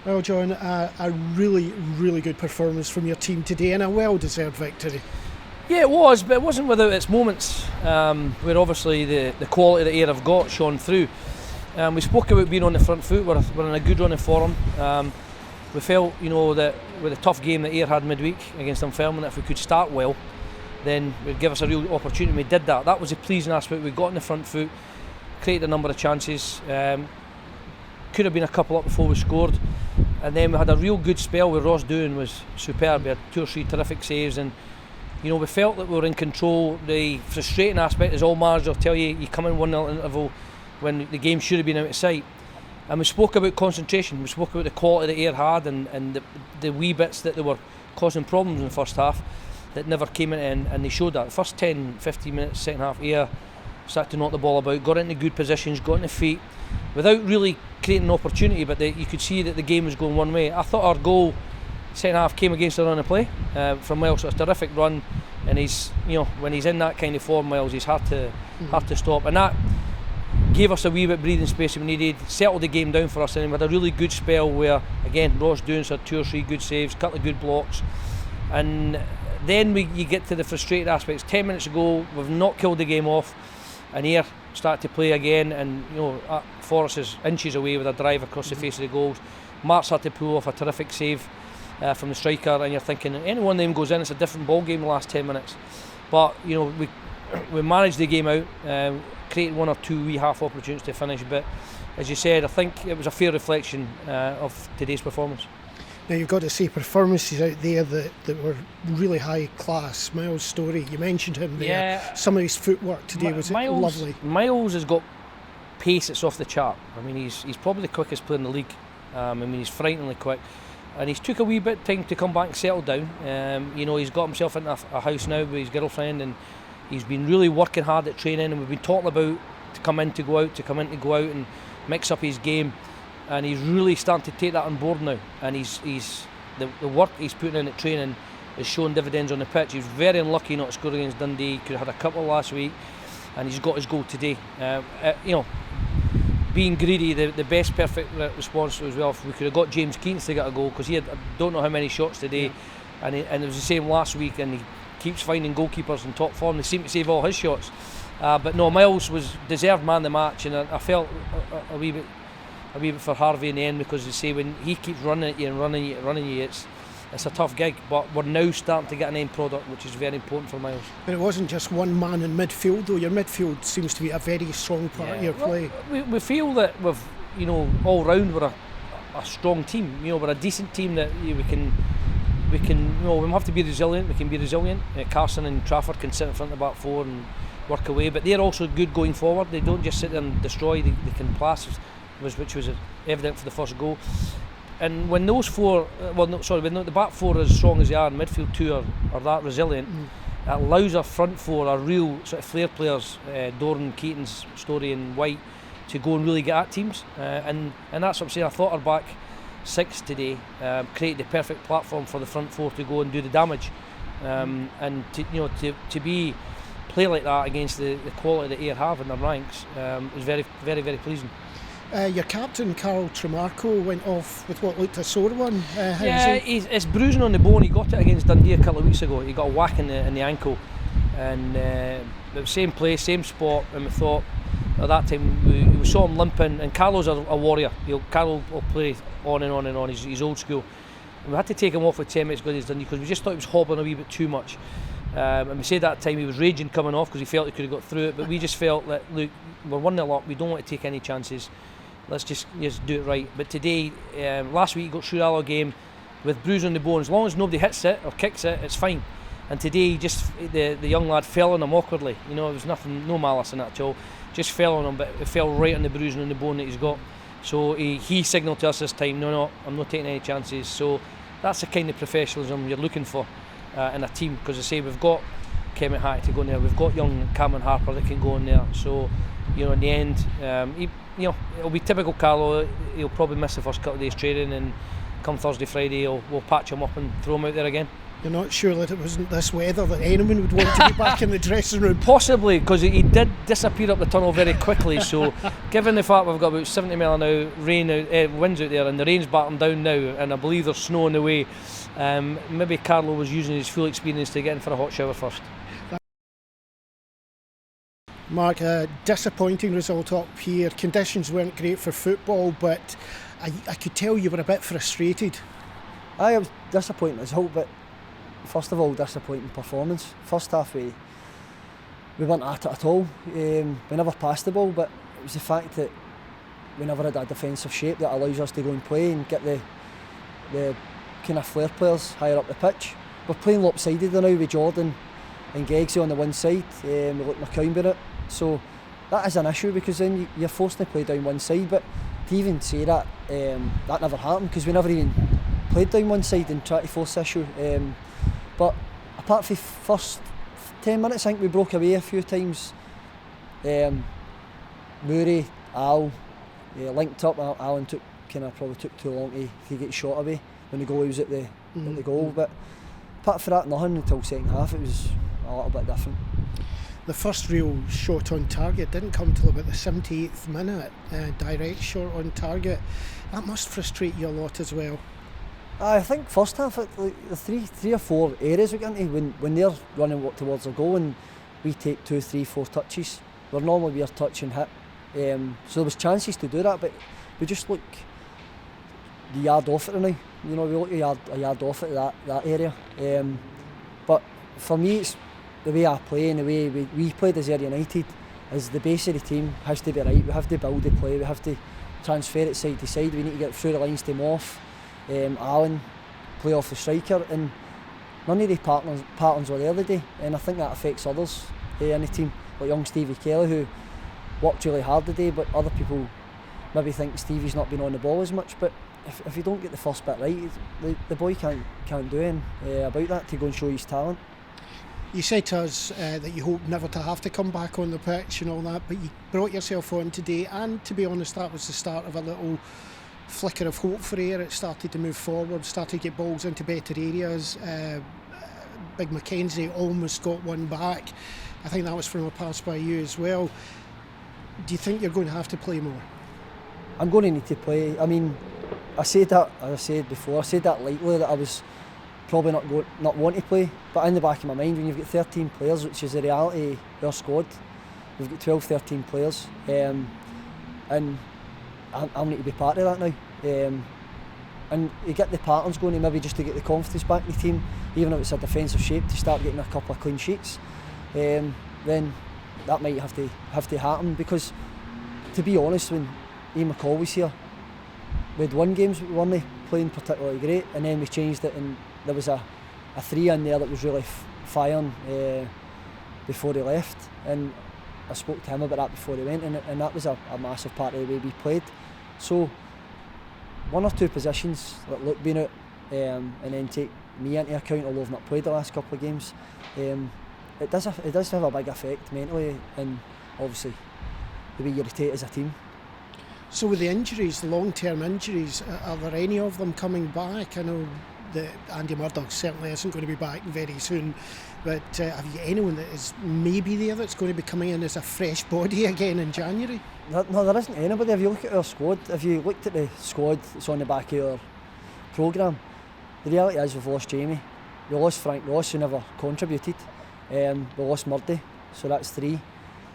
Well, John, a really, really good performance from your team today and a well-deserved victory. Yeah, it was, but it wasn't without its moments where obviously the quality that Ayr have got shone through. We spoke about being on the front foot. We're in a good running form. We felt, that with the tough game that Ayr had midweek against Inverness, if we could start well, then it would give us a real opportunity. We did that. That was the pleasing aspect. We got on the front foot, created a number of chances. Could have been a couple up before we scored. And then we had a real good spell where Ross Doon was superb. We had 2 or 3 terrific saves, and we felt that we were in control. The frustrating aspect is all managers will tell you, you come in 1-0 interval when the game should have been out of sight. And we spoke about concentration, we spoke about the quality that Ayr had and the wee bits that they were causing problems in the first half that never came in, and they showed that. The first 10-15 minutes, second half, Ayr started to knock the ball about, got into good positions, got into feet, without really creating an opportunity, but you could see that the game was going one way. I thought our goal, second half, came against a run of play from Miles. So it's a terrific run, and he's, when he's in that kind of form, Miles, he's hard to stop, and that gave us a wee bit breathing space that we needed, settled the game down for us, and we had a really good spell where, again, Ross Doones had 2 or 3 good saves, a couple of good blocks, and then you get to the frustrated aspects. 10 minutes ago, we've not killed the game off, and Ayr start to play again, and Forrest is inches away with a drive across the face of the goals. Mark's had to pull off a terrific save from the striker, and you're thinking any one of them goes in, it's a different ball game in the last 10 minutes. But we managed the game out, created 1 or 2 wee half opportunities to finish, but as you said, I think it was a fair reflection of today's performance. Now, you've got to say performances out there that were really high class. Miles' story, you mentioned him there. Yeah. Some of his footwork today was lovely. Miles has got pace that's off the chart. I mean, he's probably the quickest player in the league. He's frighteningly quick, and he's took a wee bit of time to come back and settle down. He's got himself into a house now with his girlfriend, and he's been really working hard at training, and we've been talking about to come in to go out and mix up his game. And he's really starting to take that on board now, and the work he's putting in at training is showing dividends on the pitch. He was very unlucky not to score against Dundee. Could have had a couple last week, and he's got his goal today. Being greedy, the best perfect response as well. We could have got James Keaton to get a goal, because he had, I don't know how many shots today, and it was the same last week, and he keeps finding goalkeepers in top form. They seem to save all his shots, but no, Miles was deserved man of the match, and I felt a wee bit for Harvey in the end, because they say when he keeps running at you and running you, it's a tough gig. But we're now starting to get an end product, which is very important for Miles. But it wasn't just one man in midfield, though. Your midfield seems to be a very strong part of your play. We feel that we've, all round we're a strong team. We're a decent team that we can. We have to be resilient. We can be resilient. Carson and Trafford can sit in front of the back four and work away, but they're also good going forward. They don't just sit there and destroy. They can pass, which was evident for the first goal. And when those four, when the back four are as strong as they are, and midfield 2 are that resilient, it allows our front 4, our real sort of flair players, Doran, Keaton's, Story and White, to go and really get at teams. And that's what I'm saying. I thought our back 6 today created the perfect platform for the front 4 to go and do the damage. And to be play like that against the quality that Ayr have in their ranks is very, very, very pleasing. Your captain, Carl Tremarco, went off with what looked a sore one. It's bruising on the bone. He got it against Dundee a couple of weeks ago. He got a whack in the ankle, and the same place, same spot. And we thought at that time we saw him limping. And Carlo's a warrior. Carlo will play on and on and on. He's old school. And we had to take him off with 10 minutes against Dundee, because we just thought he was hobbling a wee bit too much. And we said that time he was raging coming off because he felt he could have got through it. But we just felt that, look, we're 1-0 up. We don't want to take any chances. Let's just do it right. But today, last week he got through our game with bruise on the bone. As long as nobody hits it or kicks it, it's fine. And today, the young lad fell on him awkwardly. It was nothing, no malice in that at all. Just fell on him, but it fell right on the bruising on the bone that he's got. So he signalled to us this time, no, I'm not taking any chances. So that's the kind of professionalism you're looking for in a team. Because I say we've got Kemet Hattie to go in there, we've got young Cameron Harper that can go in there. So in the end, it'll be typical Carlo. He'll probably miss the first couple of days training, and come Thursday, Friday, we'll patch him up and throw him out there again. You're not sure that it wasn't this weather that anyone would want to be back in the dressing room? Possibly, because he did disappear up the tunnel very quickly. So, given the fact we've got about 70 mile an hour winds out there, and the rain's batting down now, and I believe there's snow on the way, maybe Carlo was using his full experience to get in for a hot shower first. Mark, a disappointing result up here. Conditions weren't great for football, but I could tell you were a bit frustrated. I was disappointed result, but first of all, disappointing performance. First half we weren't at it at all. We never passed the ball, but it was the fact that we never had a defensive shape that allows us to go and play and get the kind of flair players higher up the pitch. We're playing lopsided now with Jordan and Geggsy on the one side, we let McCown beat it. So that is an issue, because then you're forced to play down one side, but to even say that, that never happened, because we never even played down one side and tried to force the issue. But apart from the first 10 minutes, I think we broke away a few times. Murray, Al linked up. Alan probably took too long to get shot away when the goalie was at the goal. But apart from that, nothing until second half. It was a little bit different. The first real shot on target didn't come till about the 78th minute. Direct shot on target. That must frustrate you a lot as well. I think first half, like the three or four areas we get into, when they're running towards a goal and we take 2, 3, 4 touches, we're normally a touch and hit. So there was chances to do that, but we just look the yard off it now. You know, we look a yard off it, that area. But for me, it's the way I play and the way we played as Ayr United, is the base of the team has to be right. We have to build the play, we have to transfer it side to side, we need to get through the lines to Moff. Alan play off the striker, and none of the patterns were there today, and I think that affects others in the team, like young Stevie Kelly, who worked really hard today, but other people maybe think Stevie's not been on the ball as much. But if you don't get the first bit right, the boy can't do anything about that to go and show his talent. You said to us that you hope never to have to come back on the pitch and all that, but you brought yourself on today, and to be honest, that was the start of a little flicker of hope for Ayr. It started to move forward, started to get balls into better areas. Big Mackenzie almost got one back. I think that was from a pass by you as well. Do you think you're going to have to play more? I'm going to need to play. I mean, I said that, as I said before, I said that lightly, that I was probably not want to play, but in the back of my mind, when you've got 13 players, which is the reality of our squad, we've got 12, 13 players, and I'll need to be part of that now. And you get the patterns going, maybe just to get the confidence back in the team, even if it's a defensive shape, to start getting a couple of clean sheets, then that might have to happen. Because, to be honest, when Ian McCall was here, we had won games, we weren't playing particularly great, and then we changed it, and there was a 3 in there that was really firing before he left, and I spoke to him about that before he went, and that was a massive part of the way we played. So 1 or 2 positions, like Luke being out, and then take me into account, although I've not played the last couple of games, it does have a big effect mentally, and obviously the way you rotate as a team. So with the injuries, the long-term injuries, are there any of them coming back? I know that Andy Murdoch certainly isn't going to be back very soon, but have you got anyone that is maybe there that's going to be coming in as a fresh body again in January? No, there isn't anybody. If you look at our squad, if you looked at the squad that's on the back of our programme, the reality is we've lost Jamie, we lost Frank Ross, who never contributed, we lost Murdy, so that's 3,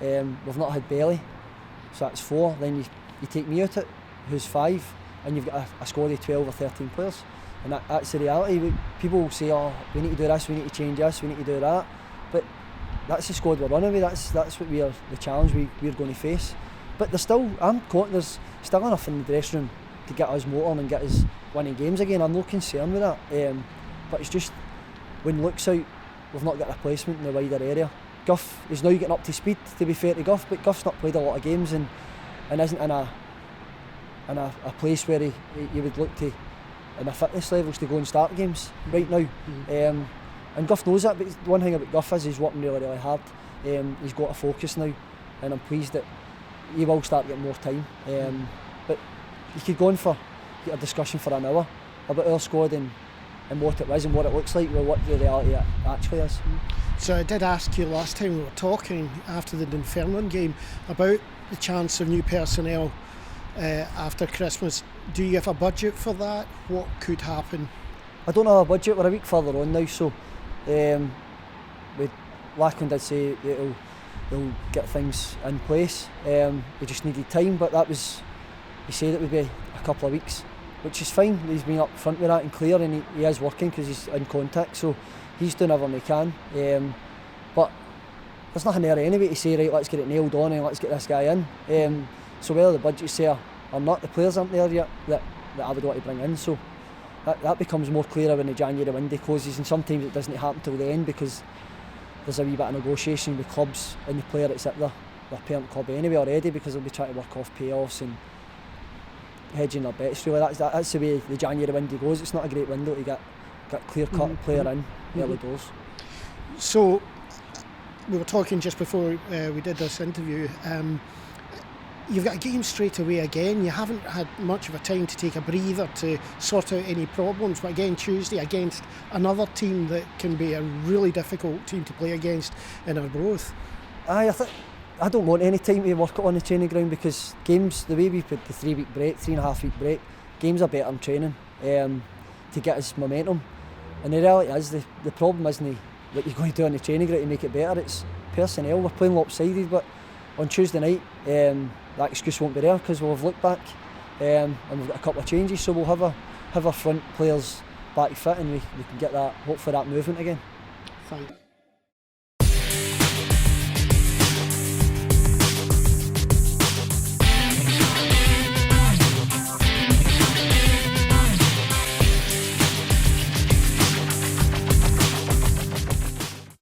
we've not had Bailey, so that's 4, then you take me out it, who's 5, and you've got a squad of 12 or 13 players, and that's the reality. People will say, oh, we need to do this, we need to change this, we need to do that, but that's the squad we're running with, that's what the challenge we're going to face. But there's still enough in the dressing room to get us motoring and get us winning games again. I'm no concerned with that, but it's just when Luke's out, we've not got a replacement in the wider area. Guff is now getting up to speed, to be fair to Guff, but Guff's not played a lot of games and isn't in a place where he would look to, in a fitness levels, to go and start games right now. And Guff knows that, but the one thing about Guff is he's working really, really hard. He's got a focus now, and I'm pleased that he will start getting more time. But you could go on for a discussion for an hour about our squad and and what it was and what it looks like with what the reality actually is. So I did ask you last time we were talking after the Inverness game about the chance of new personnel after Christmas. Do you have a budget for that? What could happen? I don't have a budget. We're a week further on now, so Lackland did say that they'll get things in place. We just needed time, but he said it would be a couple of weeks, which is fine. He's been up front with that and clear, and he is working because he's in contact, so he's doing everything he can. But there's nothing there anyway to say, right, let's get it nailed on and let's get this guy in. So whether the budget's there or not, the players aren't there yet that I would want to bring in. So that becomes more clearer when the January window closes, and sometimes it doesn't happen till the end because there's a wee bit of negotiation with clubs and the player that's at their parent club anyway already, because they'll be trying to work off payoffs and hedging their bets. Really, that's the way the January window goes. It's not a great window to get clear-cut player in early doors. So we were talking just before we did this interview. You've got a game straight away again. You haven't had much of a time to take a breather to sort out any problems, but again Tuesday against another team that can be a really difficult team to play against in Arbroath. I don't want any time to work on the training ground, because games, the way we put the 3-week break, 3.5 week break, games are better than training to get us momentum. And the reality is the problem isn't what you're going to do on the training ground to make it better, it's personnel. We're playing lopsided, but on Tuesday night that excuse won't be there because we'll have looked back and we've got a couple of changes, so we'll have our front players back fit and we can get that, hopefully that movement again. Thank you.